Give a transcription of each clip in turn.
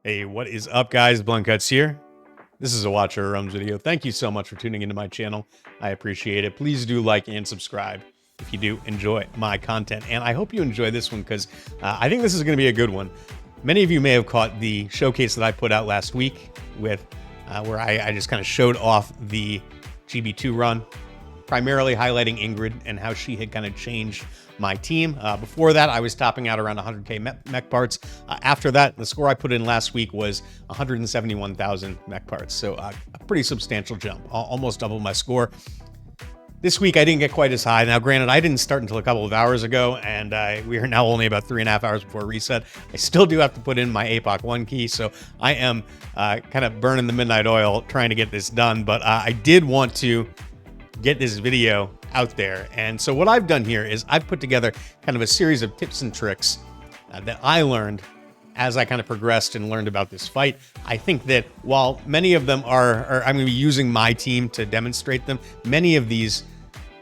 Hey, what is up, guys? Blunt Cuts here. This is a Watch Our Realms video. Thank you so much for tuning into my channel. I appreciate it. Please do like and subscribe if you do enjoy my content. And I hope you enjoy this one because I think this is going to be a good one. Many of you may have caught the showcase that I put out last week with where I just kind of showed off the GB2 run, primarily highlighting Ingrid and how she had kind of changed my team. Before that, I was topping out around 100k mech parts. After that, the score I put in last week was 171,000 mech parts. So a pretty substantial jump, almost double my score. This week, I didn't get quite as high. Now, granted, I didn't start until a couple of hours ago, and we are now only about 3.5 hours before reset. I still do have to put in my APOC 1 key, so I am kind of burning the midnight oil trying to get this done. But I did want to get this video out there. And so what I've done here is I've put together kind of a series of tips and tricks that I learned as I kind of progressed and learned about this fight. I think that while many of them are I'm going to be using my team to demonstrate them, many of these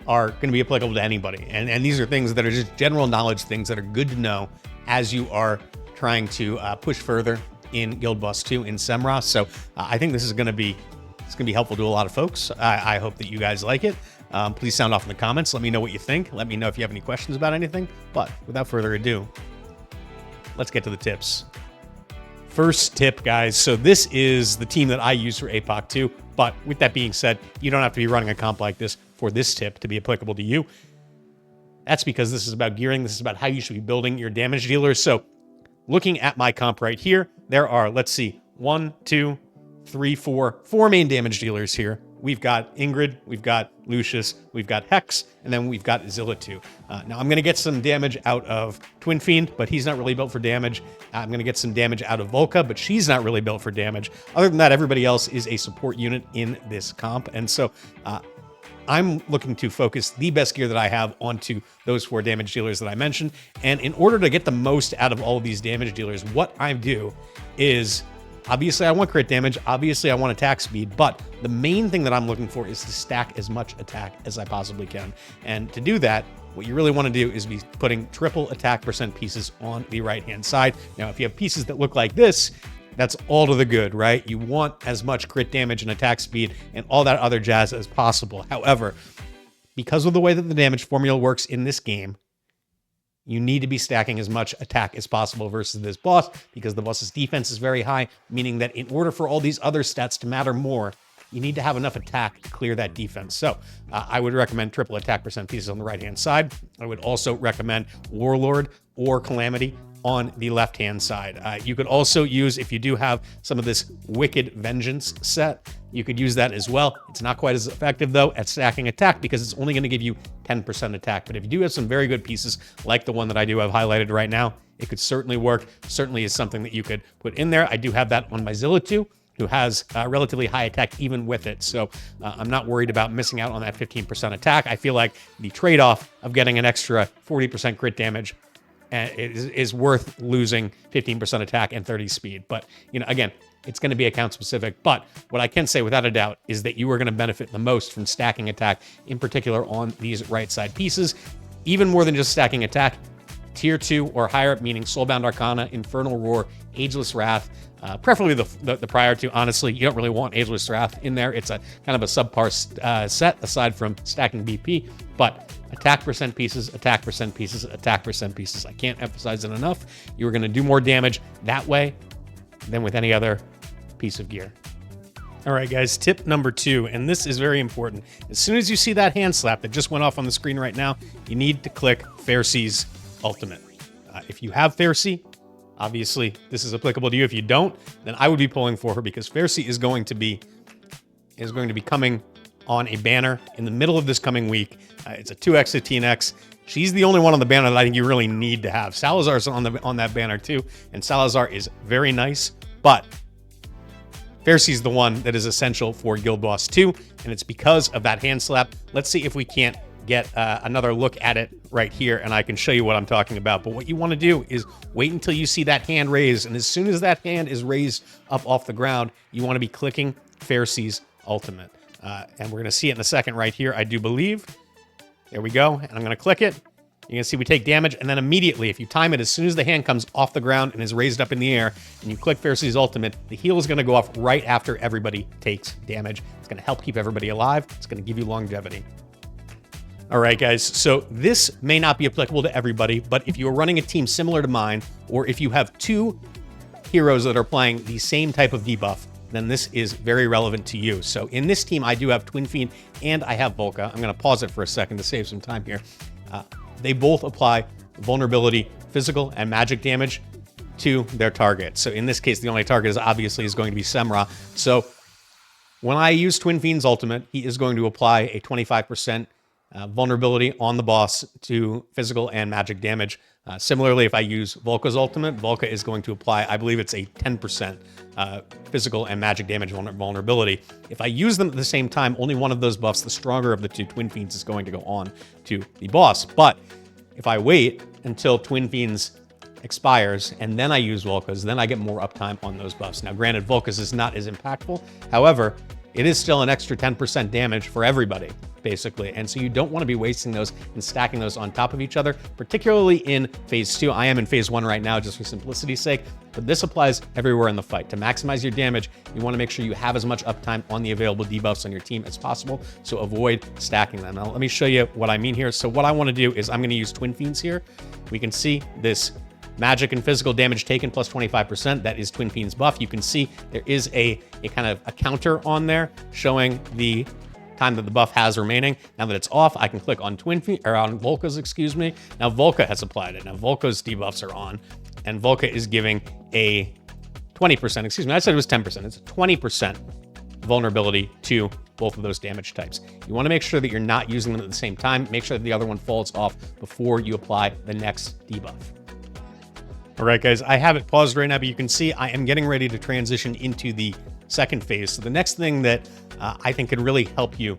are going to be applicable to anybody. And these are things that are just general knowledge, things that are good to know as you are trying to push further in Guild Boss 2 in Semrah. So I think this is going to be helpful to a lot of folks. I hope that you guys like it. Please sound off in the comments. Let me know what you think. Let me know if you have any questions about anything. But without further ado, let's get to the tips. First tip, guys. So this is the team that I use for APOC 2. But with that being said, you don't have to be running a comp like this for this tip to be applicable to you. That's because this is about gearing. This is about how you should be building your damage dealers. So looking at my comp right here, there are, let's see, 1, 2, 3, 4 main damage dealers here. We've got Ingrid, we've got Lucius, we've got Hex, and then we've got Zilla 2. Now I'm going to get some damage out of Twin Fiend, but he's not really built for damage. I'm going to get some damage out of Volca, but she's not really built for damage. Other than that, everybody else is a support unit in this comp. And so I'm looking to focus the best gear that I have onto those 4 damage dealers that I mentioned. And in order to get the most out of all of these damage dealers, what I do is, obviously, I want crit damage. Obviously, I want attack speed. But the main thing that I'm looking for is to stack as much attack as I possibly can. And to do that, what you really want to do is be putting triple attack % pieces on the right-hand side. Now, if you have pieces that look like this, that's all to the good, right? You want as much crit damage and attack speed and all that other jazz as possible. However, because of the way that the damage formula works in this game, you need to be stacking as much attack as possible versus this boss, because the boss's defense is very high, meaning that in order for all these other stats to matter more, you need to have enough attack to clear that defense. So I would recommend triple attack % pieces on the right-hand side. I would also recommend Warlord or Calamity on the left-hand side. You could also use, if you do have some of this Wicked Vengeance set, you could use that as well. It's not quite as effective, though, at stacking attack because it's only going to give you 10% attack. But if you do have some very good pieces, like the one that I do have highlighted right now, it could certainly work. Certainly is something that you could put in there. I do have that on my Zilla 2, who has relatively high attack even with it. So I'm not worried about missing out on that 15% attack. I feel like the trade-off of getting an extra 40% crit damage is worth losing 15% attack and 30 speed. But, you know, again, it's going to be account specific. But what I can say without a doubt is that you are going to benefit the most from stacking attack, in particular on these right side pieces, even more than just stacking attack. Tier 2 or higher, meaning Soulbound Arcana, Infernal Roar, Ageless Wrath, preferably the prior to. Honestly, you don't really want Ageless Wrath in there. It's a kind of a subpar set aside from stacking BP, but attack % pieces, attack % pieces, attack % pieces. I can't emphasize it enough. You're going to do more damage that way than with any other piece of gear. All right, guys, tip number 2, and this is very important. As soon as you see that hand slap that just went off on the screen right now, you need to click Fairsea's Ultimate. If you have Fairsea, obviously this is applicable to you. If you don't, then I would be pulling for her, because Fairsea is going to be coming on a banner in the middle of this coming week. It's a 2x 15x. She's the only one on the banner that I think you really need to have. Salazar's on that banner too, and Salazar is very nice, but Fairsea's the one that is essential for Guild Boss 2, and it's because of that hand slap. Let's see if we can't get another look at it right here, and I can show you what I'm talking about. But what you want to do is wait until you see that hand raised, and as soon as that hand is raised up off the ground, you want to be clicking Fairsea's Ultimate. And we're going to see it in a second right here, I do believe. There we go, and I'm going to click it. You can see we take damage, and then immediately, if you time it, as soon as the hand comes off the ground and is raised up in the air, and you click Pharisee ultimate, the heal is going to go off right after everybody takes damage. It's going to help keep everybody alive. It's going to give you longevity. All right, guys, so this may not be applicable to everybody, but if you're running a team similar to mine, or if you have two heroes that are playing the same type of debuff, then this is very relevant to you. So in this team, I do have Twin Fiend and I have Volca. I'm going to pause it for a second to save some time here. They both apply vulnerability, physical, and magic damage to their target. So in this case, the only target is obviously going to be Semrah. So when I use Twin Fiend's ultimate, he is going to apply a 25% vulnerability on the boss to physical and magic damage. Similarly, if I use Volca's ultimate, Volca is going to apply, I believe it's a 10% physical and magic damage vulnerability. If I use them at the same time, only one of those buffs, the stronger of the two Twin Fiends, is going to go on to the boss. But if I wait until Twin Fiends expires and then I use Volca's, then I get more uptime on those buffs. Now, granted, Volca's is not as impactful. However, it is still an extra 10% damage for everybody, basically. And so you don't want to be wasting those and stacking those on top of each other, particularly in phase 2. I am in phase 1 right now, just for simplicity's sake, but this applies everywhere in the fight. To maximize your damage, you want to make sure you have as much uptime on the available debuffs on your team as possible, so avoid stacking them. Now, let me show you what I mean here. So what I want to do is I'm going to use Twin Fiends here. We can see this magic and physical damage taken plus 25%. That is Twin Fiend's buff. You can see there is a kind of a counter on there showing the time that the buff has remaining. Now that it's off, I can click on Twin Fiend, or on Volca's, excuse me. Now Volca has applied it. Now Volca's debuffs are on, and Volca is giving a 20%, excuse me, I said it was 10%. It's a 20% vulnerability to both of those damage types. You want to make sure that you're not using them at the same time. Make sure that the other one falls off before you apply the next debuff. All right, guys, I have it paused right now, but you can see I am getting ready to transition into the second phase. So the next thing that I think could really help you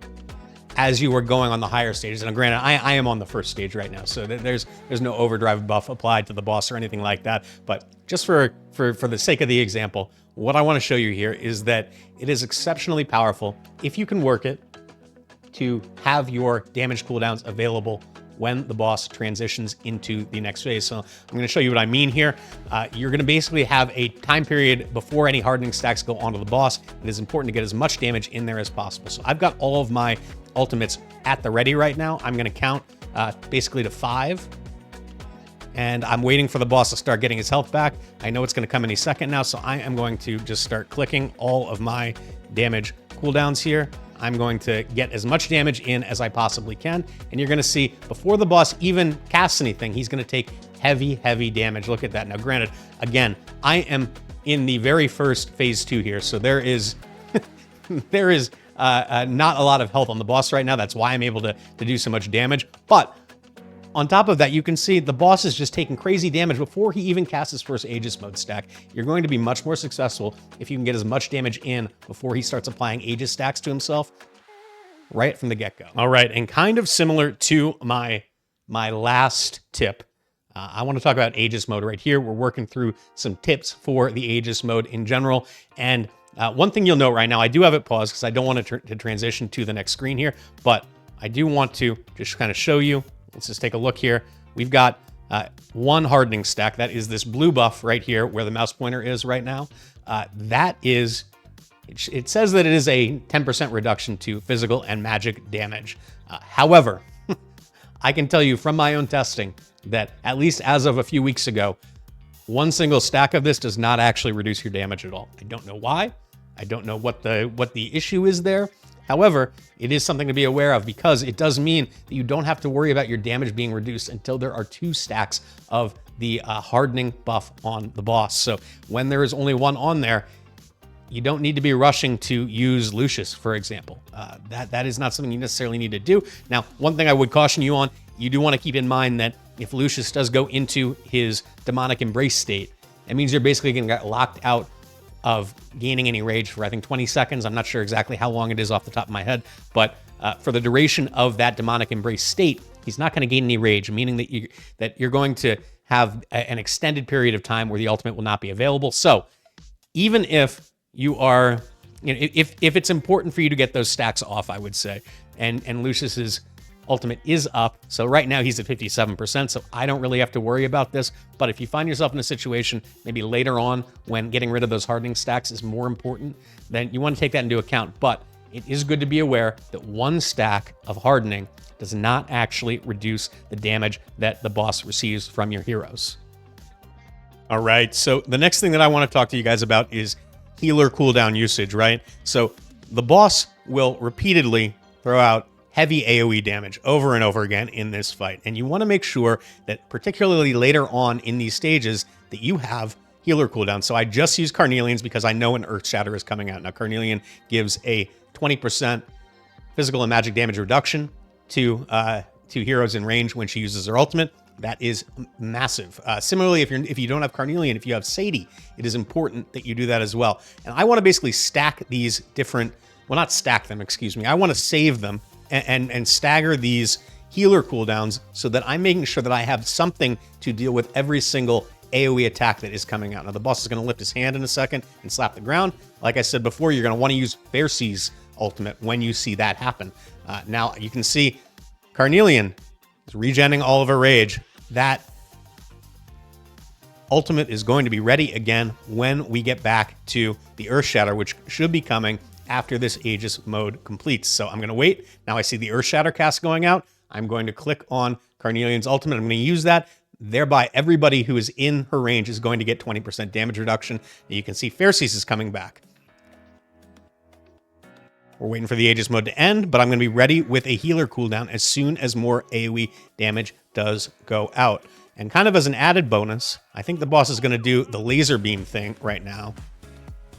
as you are going on the higher stages, and granted, I am on the first stage right now, so there's no overdrive buff applied to the boss or anything like that. But just for the sake of the example, what I want to show you here is that it is exceptionally powerful if you can work it to have your damage cooldowns available when the boss transitions into the next phase. So I'm going to show you what I mean here. You're going to basically have a time period before any hardening stacks go onto the boss. It is important to get as much damage in there as possible. So I've got all of my ultimates at the ready right now. I'm going to count basically to 5. And I'm waiting for the boss to start getting his health back. I know it's going to come any second now, so I am going to just start clicking all of my damage cooldowns here. I'm going to get as much damage in as I possibly can. And you're going to see before the boss even casts anything, he's going to take heavy, heavy damage. Look at that. Now, granted, again, I am in the very first phase 2 here. So there is not a lot of health on the boss right now. That's why I'm able to do so much damage. But on top of that, you can see the boss is just taking crazy damage before he even casts his first Aegis mode stack. You're going to be much more successful if you can get as much damage in before he starts applying Aegis stacks to himself right from the get-go. All right, and kind of similar to my last tip, I want to talk about Aegis mode right here. We're working through some tips for the Aegis mode in general. And one thing you'll note right now, I do have it paused because I don't want to transition to the next screen here, but I do want to just kind of show you. Let's just take a look here. We've got one hardening stack. That is this blue buff right here where the mouse pointer is right now. That is, it says that it is a 10% reduction to physical and magic damage. However, I can tell you from my own testing that at least as of a few weeks ago, one single stack of this does not actually reduce your damage at all. I don't know why. I don't know what the issue is there. However, it is something to be aware of because it does mean that you don't have to worry about your damage being reduced until there are 2 stacks of the hardening buff on the boss. So when there is only one on there, you don't need to be rushing to use Lucius, for example. That is not something you necessarily need to do. Now, one thing I would caution you on, you do want to keep in mind that if Lucius does go into his demonic embrace state, it means you're basically going to get locked out of gaining any rage for, I think, 20 seconds. I'm not sure exactly how long it is off the top of my head, but for the duration of that demonic embrace state, he's not going to gain any rage, meaning that you're going to have an extended period of time where the ultimate will not be available. So even if you are, if it's important for you to get those stacks off, I would say, and Lucius's ultimate is up. So right now he's at 57%, so I don't really have to worry about this. But if you find yourself in a situation maybe later on when getting rid of those hardening stacks is more important, then you want to take that into account. But it is good to be aware that one stack of hardening does not actually reduce the damage that the boss receives from your heroes. All right, so the next thing that I want to talk to you guys about is healer cooldown usage, right? So the boss will repeatedly throw out heavy AoE damage over and over again in this fight. And you want to make sure that particularly later on in these stages that you have healer cooldown. So I just use Carnelian's because I know an Earth Shatter is coming out. Now Carnelian gives a 20% physical and magic damage reduction to heroes in range when she uses her ultimate. That is massive. Similarly, if you don't have Carnelian, if you have Sadie, it is important that you do that as well. And I want to basically stack these different, well, not stack them, excuse me. I want to save them and stagger these healer cooldowns so that I'm making sure that I have something to deal with every single AoE attack that is coming out. Now, the boss is going to lift his hand in a second and slap the ground. Like I said before, you're going to want to use Phairce's ultimate when you see that happen. Now, you can see Carnelian is regenning all of her rage. That ultimate is going to be ready again when we get back to the Earth Shatter, which should be coming after this Aegis mode completes. So I'm going to wait. Now I see the Earth Shatter cast going out. I'm going to click on Carnelian's ultimate. I'm going to use that. Thereby, everybody who is in her range is going to get 20% damage reduction. And you can see Phairce's is coming back. We're waiting for the Aegis mode to end, but I'm going to be ready with a healer cooldown as soon as more AoE damage does go out. And kind of as an added bonus, I think the boss is going to do the laser beam thing right now.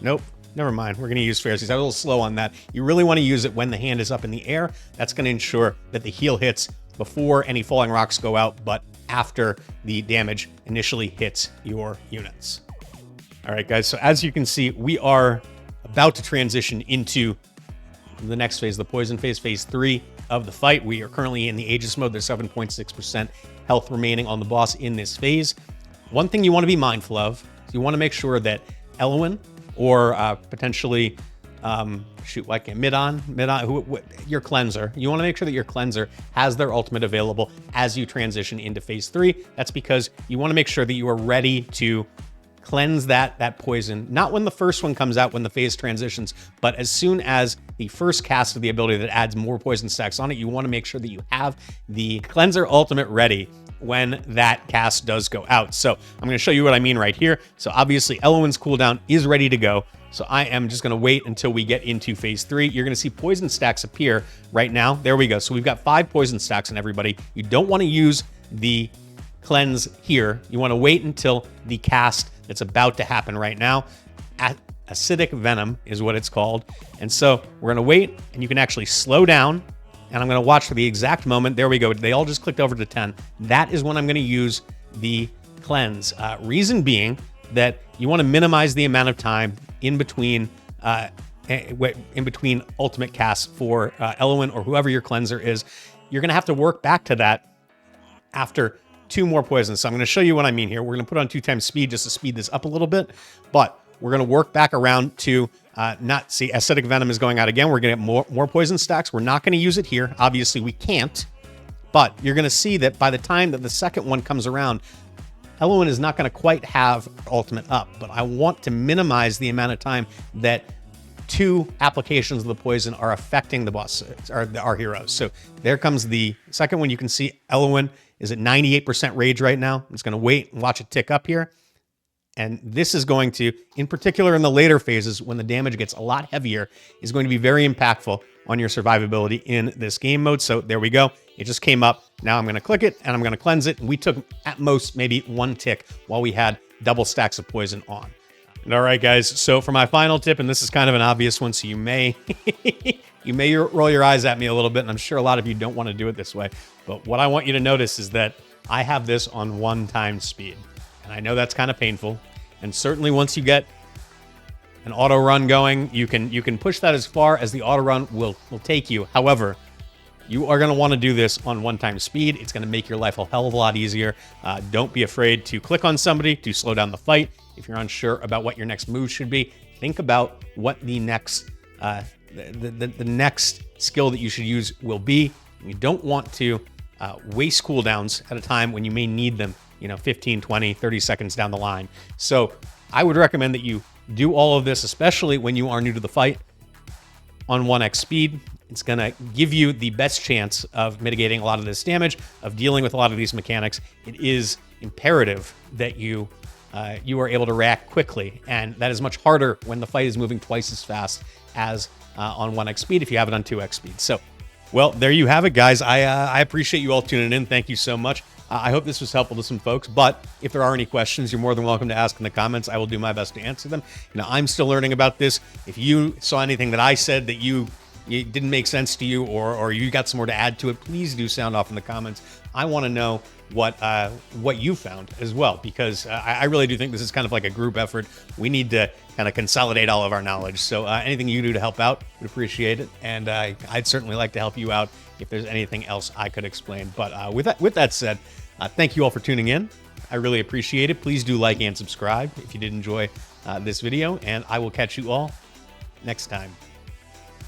Nope, never mind. We're going to use Phairce's. I was a little slow on that. You really want to use it when the hand is up in the air. That's going to ensure that the heal hits before any falling rocks go out, but after the damage initially hits your units. All right, guys, so as you can see, we are about to transition into the next phase, the poison phase, phase 3 of the fight. We are currently in the Aegis mode. There's 7.6% health remaining on the boss in this phase. One thing you want to be mindful of is you want to make sure that Elowen or potentially, your cleanser. You want to make sure that your cleanser has their ultimate available as you transition into phase 3. That's because you want to make sure that you are ready to cleanse that poison, not when the first one comes out, when the phase transitions, but as soon as the first cast of the ability that adds more poison stacks on it, you want to make sure that you have the cleanser ultimate ready when that cast does go out. So I'm going to show you what I mean right here. So obviously Elowen's cooldown is ready to go. So I am just going to wait until we get into phase 3. You're going to see poison stacks appear right now. There we go. So we've got 5 poison stacks on everybody. You don't want to use the cleanse here. You want to wait until the cast that's about to happen right now. Acidic Venom is what it's called. And so we're going to wait, and you can actually slow down, and I'm going to watch for the exact moment. There we go. They all just clicked over to 10. That is when I'm going to use the cleanse. Reason being that you want to minimize the amount of time in between ultimate casts for Elowen or whoever your cleanser is. You're going to have to work back to that after 2 more poisons. So I'm going to show you what I mean here. We're going to put on 2 times speed just to speed this up a little bit, but we're going to work back around to Acidic Venom is going out again. We're going to get more poison stacks. We're not going to use it here. Obviously we can't, but you're going to see that by the time that the second one comes around, Elowen is not going to quite have ultimate up, but I want to minimize the amount of time that 2 applications of the poison are affecting the boss, or our heroes. So there comes the second one. You can see Elowen is at 98% rage right now. I'm just going to wait and watch it tick up here. And this is going to, in particular in the later phases, when the damage gets a lot heavier, is going to be very impactful on your survivability in this game mode. So there we go. It just came up. Now I'm going to click it and I'm going to cleanse it. And we took at most maybe 1 tick while we had double stacks of poison on. And all right, guys. So for my final tip, and this is kind of an obvious one, so you may you may roll your eyes at me a little bit, and I'm sure a lot of you don't want to do it this way. But what I want you to notice is that I have this on 1 times speed. And I know that's kind of painful. And certainly once you get an auto run going, you can push that as far as the auto run will take you. However, you are going to want to do this on 1 times speed. It's going to make your life a hell of a lot easier. Don't be afraid to click on somebody to slow down the fight. If you're unsure about what your next move should be, think about what the next the next skill that you should use will be. You don't want to waste cooldowns at a time when you may need them, 15, 20, 30 seconds down the line. So I would recommend that you do all of this, especially when you are new to the fight, on 1x speed. It's going to give you the best chance of mitigating a lot of this damage, of dealing with a lot of these mechanics. It is imperative that you are able to react quickly, and that is much harder when the fight is moving twice as fast as on 1x speed if you have it on 2x speed. So, well, there you have it, guys. I appreciate you all tuning in. Thank you so much. I hope this was helpful to some folks, but if there are any questions, you're more than welcome to ask in the comments. I will do my best to answer them. I'm still learning about this. If you saw anything that I said that it didn't make sense to you, or you got some more to add to it, please do sound off in the comments. I want to know what you found as well, because I really do think this is kind of like a group effort. We need to kind of consolidate all of our knowledge. So anything you do to help out, would appreciate it. And I'd certainly like to help you out if there's anything else I could explain. But with that said, thank you all for tuning in. I really appreciate it. Please do like and subscribe if you did enjoy this video, and I will catch you all next time.